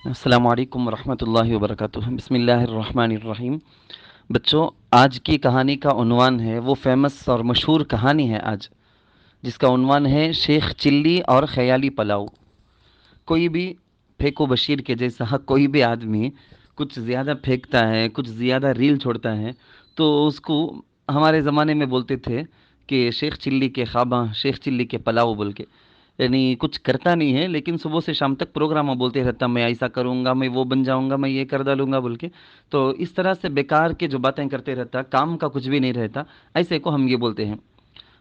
السلام علیکم ورحمۃ اللہ وبرکاتہ۔ بسم اللہ الرحمن الرحیم۔ بچوں، آج کی کہانی کا عنوان ہے، وہ فیمس اور مشہور کہانی ہے آج، جس کا عنوان ہے شیخ چلی اور خیالی پلاؤ۔ کوئی بھی پھینکو بشیر کے جیسا کوئی بھی آدمی کچھ زیادہ پھینکتا ہے، کچھ زیادہ ریل چھوڑتا ہے، تو اس کو ہمارے زمانے میں بولتے تھے کہ شیخ چلی کے خواباں، شیخ چلی کے پلاؤ بول کے۔ یعنی کچھ کرتا نہیں ہے لیکن صبح سے شام تک پروگرام بولتے رہتا، میں ایسا کروں گا، میں وہ بن جاؤں گا، میں یہ کر ڈالوں گا بول کے۔ تو اس طرح سے بیکار کے جو باتیں کرتے رہتا، کام کا کچھ بھی نہیں رہتا، ایسے کو ہم یہ بولتے ہیں۔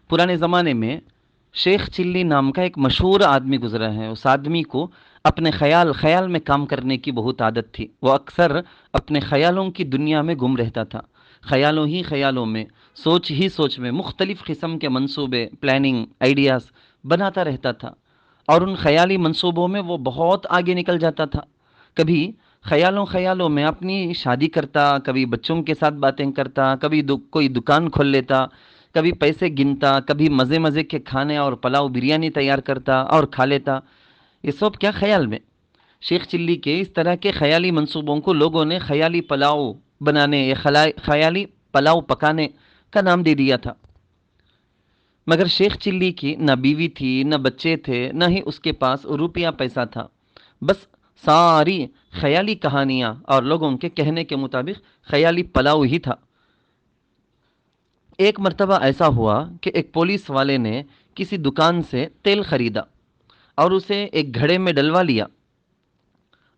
پرانے زمانے میں شیخ چلی نام کا ایک مشہور آدمی گزرا ہے۔ اس آدمی کو اپنے خیال میں کام کرنے کی بہت عادت تھی۔ وہ اکثر اپنے خیالوں کی دنیا میں گم رہتا تھا، خیالوں ہی خیالوں میں، سوچ ہی سوچ میں مختلف قسم کے منصوبے، پلاننگ، آئیڈیاز بناتا رہتا تھا، اور ان خیالی منصوبوں میں وہ بہت آگے نکل جاتا تھا۔ کبھی خیالوں میں اپنی شادی کرتا، کبھی بچوں کے ساتھ باتیں کرتا، کبھی کوئی دکان کھول لیتا، کبھی پیسے گنتا، کبھی مزے مزے کے کھانے اور پلاؤ بریانی تیار کرتا اور کھا لیتا۔ یہ سب کیا خیال میں؟ شیخ چلی کے اس طرح کے خیالی منصوبوں کو لوگوں نے خیالی پلاؤ بنانے یا خیالی پلاؤ پکانے کا نام دے دیا تھا۔ مگر شیخ چلی کی نہ بیوی تھی، نہ بچے تھے، نہ ہی اس کے پاس روپیہ پیسہ تھا۔ بس ساری خیالی کہانیاں اور لوگوں کے کہنے کے مطابق خیالی پلاؤ ہی تھا۔ ایک مرتبہ ایسا ہوا کہ ایک پولیس والے نے کسی دکان سے تیل خریدا اور اسے ایک گھڑے میں ڈلوا لیا،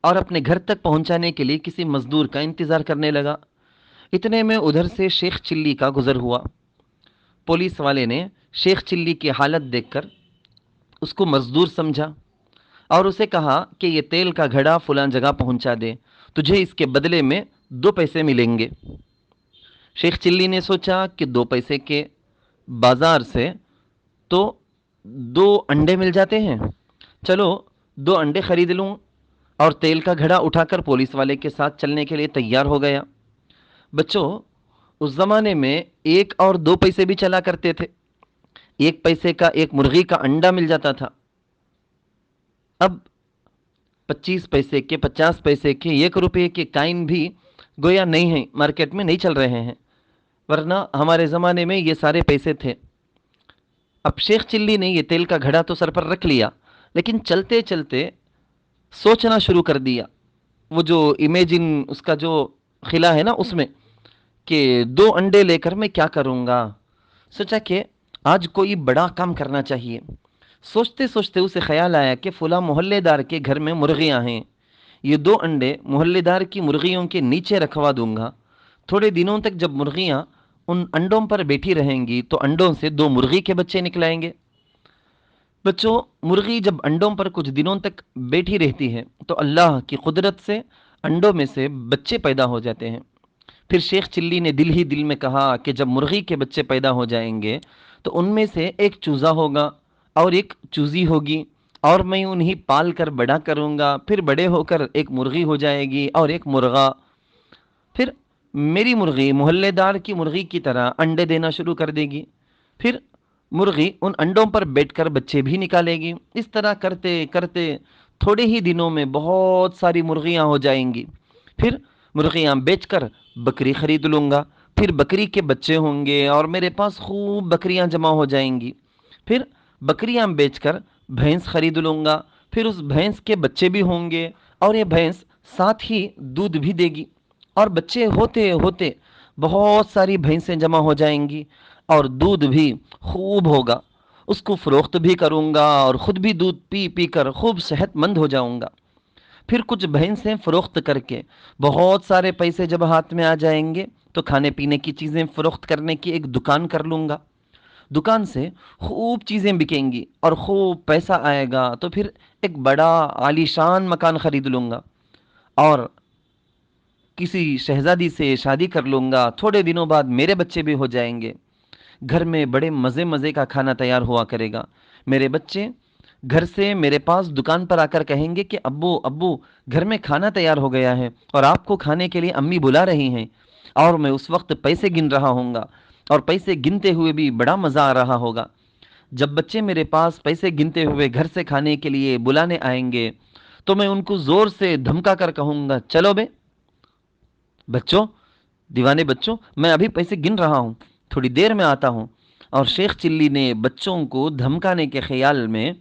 اور اپنے گھر تک پہنچانے کے لیے کسی مزدور کا انتظار کرنے لگا۔ اتنے میں ادھر سے شیخ چلی کا گزر ہوا۔ پولیس والے نے شیخ چلی کی حالت دیکھ کر اس کو مزدور سمجھا اور اسے کہا کہ یہ تیل کا گھڑا فلاں جگہ پہنچا دے، تجھے اس کے بدلے میں 2 پیسے ملیں گے۔ شیخ چلی نے سوچا کہ 2 پیسے کے بازار سے تو 2 انڈے مل جاتے ہیں، چلو 2 انڈے خرید لوں، اور تیل کا گھڑا اٹھا کر پولیس والے کے ساتھ چلنے کے لیے تیار ہو گیا۔ بچوں، اس زمانے میں 1 اور 2 پیسے بھی چلا کرتے تھے۔ 1 پیسے کا ایک مرغی کا انڈا مل جاتا تھا۔ اب 25 پیسے کے، 50 پیسے کے، 1 روپے کے کائن بھی گویا نہیں ہیں، مارکیٹ میں نہیں چل رہے ہیں، ورنہ ہمارے زمانے میں یہ سارے پیسے تھے۔ اب شیخ چلی نے یہ تیل کا گھڑا تو سر پر رکھ لیا، لیکن چلتے چلتے سوچنا شروع کر دیا۔ وہ جو امیجن اس کا جو خلا ہے نا، اس میں کہ 2 انڈے لے کر میں کیا کروں گا، سوچا کہ آج کوئی بڑا کام کرنا چاہیے۔ سوچتے سوچتے اسے خیال آیا کہ فلاں محلے دار کے گھر میں مرغیاں ہیں، یہ 2 انڈے محلے دار کی مرغیوں کے نیچے رکھوا دوں گا۔ تھوڑے دنوں تک جب مرغیاں ان انڈوں پر بیٹھی رہیں گی تو انڈوں سے 2 مرغی کے بچے نکلائیں گے۔ بچوں، مرغی جب انڈوں پر کچھ دنوں تک بیٹھی رہتی ہے تو اللہ کی قدرت سے انڈوں میں سے بچے پیدا ہو جاتے ہیں۔ پھر شیخ چلی نے دل ہی دل میں کہا کہ جب مرغی کے بچے پیدا ہو جائیں گے تو ان میں سے ایک چوزا ہوگا اور ایک چوزی ہوگی، اور میں انہیں پال کر بڑا کروں گا، پھر بڑے ہو کر ایک مرغی ہو جائے گی اور ایک مرغا۔ پھر میری مرغی محلے دار کی مرغی کی طرح انڈے دینا شروع کر دے گی، پھر مرغی ان انڈوں پر بیٹھ کر بچے بھی نکالے گی۔ اس طرح کرتے کرتے تھوڑے ہی دنوں میں بہت ساری مرغیاں ہو جائیں گی۔ پھر مرغیاں بیچ کر بکری خرید لوں گا، پھر بکری کے بچے ہوں گے اور میرے پاس خوب بکریاں جمع ہو جائیں گی۔ پھر بکریاں بیچ کر بھینس خرید لوں گا، پھر اس بھینس کے بچے بھی ہوں گے اور یہ بھینس ساتھ ہی دودھ بھی دے گی، اور بچے ہوتے ہوتے بہت ساری بھینسیں جمع ہو جائیں گی اور دودھ بھی خوب ہوگا۔ اس کو فروخت بھی کروں گا اور خود بھی دودھ پی پی کر خوب صحت مند ہو جاؤں گا۔ پھر کچھ بھینسیں فروخت کر کے بہت سارے پیسے جب ہاتھ میں آ جائیں گے تو کھانے پینے کی چیزیں فروخت کرنے کی ایک دکان کر لوں گا۔ دکان سے خوب چیزیں بکیں گی اور خوب پیسہ آئے گا تو پھر ایک بڑا عالیشان مکان خرید لوں گا اور کسی شہزادی سے شادی کر لوں گا۔ تھوڑے دنوں بعد میرے بچے بھی ہو جائیں گے۔ گھر میں بڑے مزے مزے کا کھانا تیار ہوا کرے گا۔ میرے بچے گھر سے میرے پاس دکان پر آ کر کہیں گے کہ ابو ابو، گھر میں کھانا تیار ہو گیا ہے اور آپ کو کھانے کے لیے امی بلا رہی ہیں، اور میں اس وقت پیسے گن رہا ہوں گا، اور پیسے گنتے ہوئے بھی بڑا مزہ آ رہا ہوگا۔ جب بچے میرے پاس پیسے گنتے ہوئے گھر سے کھانے کے لیے بلانے آئیں گے تو میں ان کو زور سے دھمکا کر کہوں گا چلو بے بچوں، دیوانے بچوں، میں ابھی پیسے گن رہا ہوں، تھوڑی دیر میں آتا ہوں۔ اور شیخ چلی نے بچوں کو دھمکانے کے خیال میں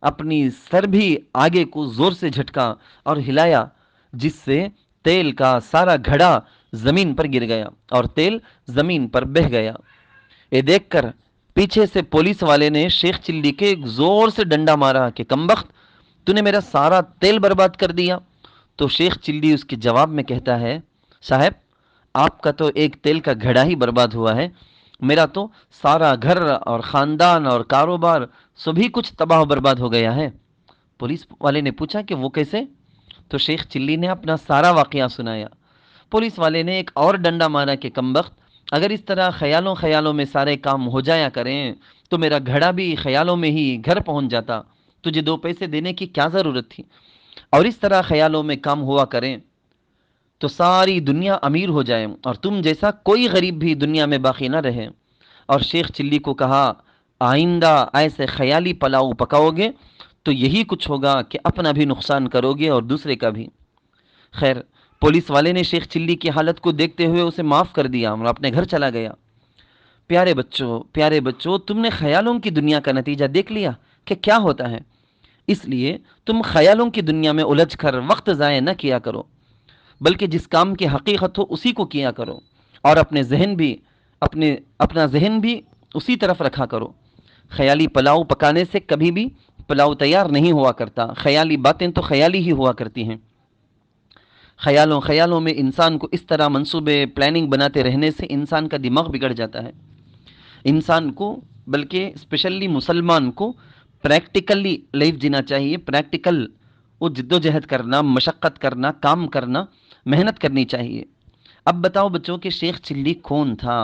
اپنی سر بھی آگے کو زور سے جھٹکا اور ہلایا، جس سے تیل کا سارا گھڑا زمین پر گر گیا اور تیل زمین پر بہہ گیا۔ یہ دیکھ کر پیچھے سے پولیس والے نے شیخ چلی کے ایک زور سے ڈنڈا مارا کہ کمبخت، تو نے میرا سارا تیل برباد کر دیا۔ تو شیخ چلی اس کے جواب میں کہتا ہے، صاحب آپ کا تو ایک تیل کا گھڑا ہی برباد ہوا ہے، میرا تو سارا گھر اور خاندان اور کاروبار سبھی کچھ تباہ و برباد ہو گیا ہے۔ پولیس والے نے پوچھا کہ وہ کیسے؟ تو شیخ چلی نے اپنا سارا واقعہ سنایا۔ پولیس والے نے ایک اور ڈنڈا مارا کہ کمبخت، اگر اس طرح خیالوں خیالوں میں سارے کام ہو جایا کریں تو میرا گھڑا بھی خیالوں میں ہی گھر پہنچ جاتا، تجھے 2 پیسے دینے کی کیا ضرورت تھی؟ اور اس طرح خیالوں میں کام ہوا کریں تو ساری دنیا امیر ہو جائے اور تم جیسا کوئی غریب بھی دنیا میں باقی نہ رہے۔ اور شیخ چلی کو کہا، آئندہ ایسے خیالی پلاؤ پکاؤ گے تو یہی کچھ ہوگا کہ اپنا بھی نقصان کرو گے اور دوسرے کا بھی۔ خیر، پولیس والے نے شیخ چلی کی حالت کو دیکھتے ہوئے اسے معاف کر دیا اور اپنے گھر چلا گیا۔ پیارے بچوں، تم نے خیالوں کی دنیا کا نتیجہ دیکھ لیا کہ کیا ہوتا ہے۔ اس لیے تم خیالوں کی دنیا میں الجھ کر وقت ضائع نہ کیا کرو، بلکہ جس کام کی حقیقت ہو اسی کو کیا کرو، اور اپنا ذہن بھی اسی طرف رکھا کرو۔ خیالی پلاؤ پکانے سے کبھی بھی پلاؤ تیار نہیں ہوا کرتا، خیالی باتیں تو خیالی ہی ہوا کرتی ہیں۔ خیالوں میں انسان کو اس طرح منصوبے پلاننگ بناتے رہنے سے انسان کا دماغ بگڑ جاتا ہے۔ انسان کو، بلکہ اسپیشلی مسلمان کو، پریکٹیکلی لائف جینا چاہیے۔ پریکٹیکل، وہ جد و جہد کرنا، مشقت کرنا، کام کرنا، محنت کرنی چاہیے۔ اب بتاؤ بچوں کہ شیخ چلی کون تھا؟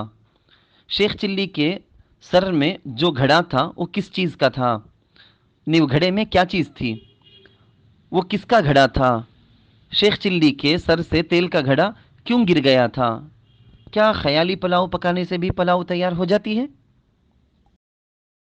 شیخ چلی کے سر میں جو گھڑا تھا وہ کس چیز کا تھا؟ نہیں، وہ گھڑے میں کیا چیز تھی؟ وہ کس کا گھڑا تھا؟ شیخ چلی کے سر سے تیل کا گھڑا کیوں گر گیا تھا؟ کیا خیالی پلاؤ پکانے سے بھی پلاؤ تیار ہو جاتی ہے؟